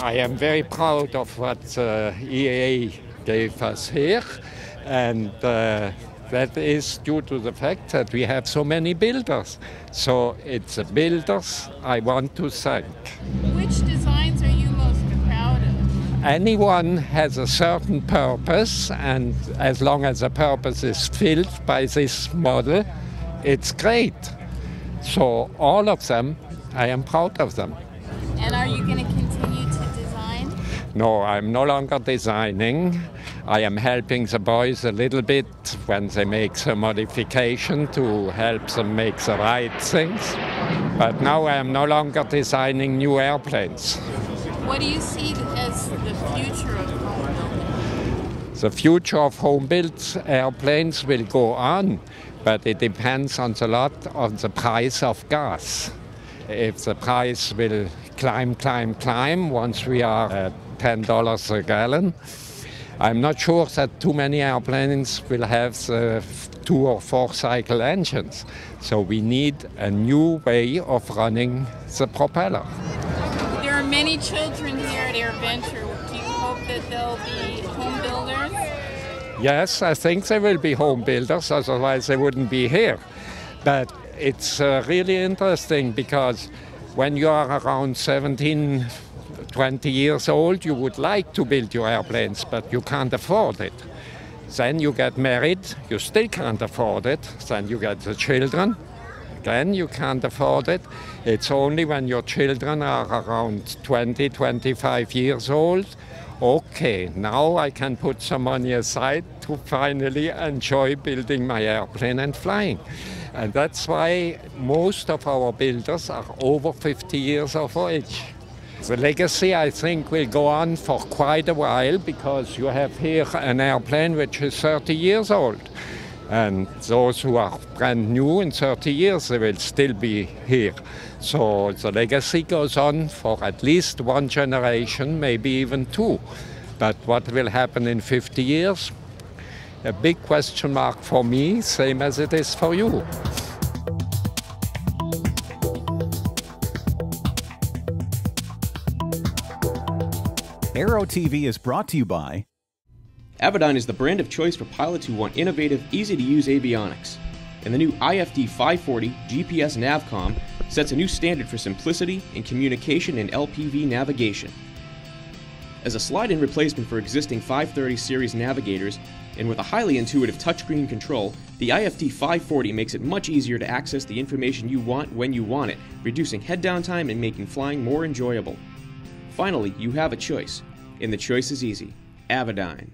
I am very proud of what EAA gave us here, and that is due to the fact that we have so many builders. So it's the builders I want to thank. Which designs are you most proud of? Anyone has a certain purpose, and as long as the purpose is filled by this model, it's great. So all of them, I am proud of them. And are you going to continue to design? No, I'm no longer designing. I am helping the boys a little bit when they make some modification to help them make the right things. But now I am no longer designing new airplanes. What do you see as the future of home building? The future of home-built airplanes will go on, but it depends on a lot on the price of gas. If the price will climb once we are at $10 a gallon, I'm not sure that too many airplanes will have the 2 or 4 cycle engines. So we need a new way of running the propeller. There are many children here at AirVenture. Do you hope that they'll be home builders? Yes, I think they will be home builders, otherwise they wouldn't be here. But it's really interesting because when you are around 17, 20 years old, you would like to build your airplanes, but you can't afford it. Then you get married, you still can't afford it. Then you get the children, again you can't afford it. It's only when your children are around 20, 25 years old, okay, now I can put some money aside to finally enjoy building my airplane and flying. And that's why most of our builders are over 50 years of age. The legacy, I think, will go on for quite a while because you have here an airplane which is 30 years old. And those who are brand new in 30 years, they will still be here. So the legacy goes on for at least 1 generation, maybe even 2. But what will happen in 50 years? A big question mark for me, same as it is for you. Aero TV is brought to you by Avidyne is the brand of choice for pilots who want innovative, easy-to-use avionics. And the new IFD 540 GPS Navcom sets a new standard for simplicity in communication and LPV navigation. As a slide-in replacement for existing 530 series navigators, and with a highly intuitive touchscreen control, the IFD 540 makes it much easier to access the information you want when you want it, reducing head-down time and making flying more enjoyable. Finally, you have a choice, and the choice is easy: Avidyne.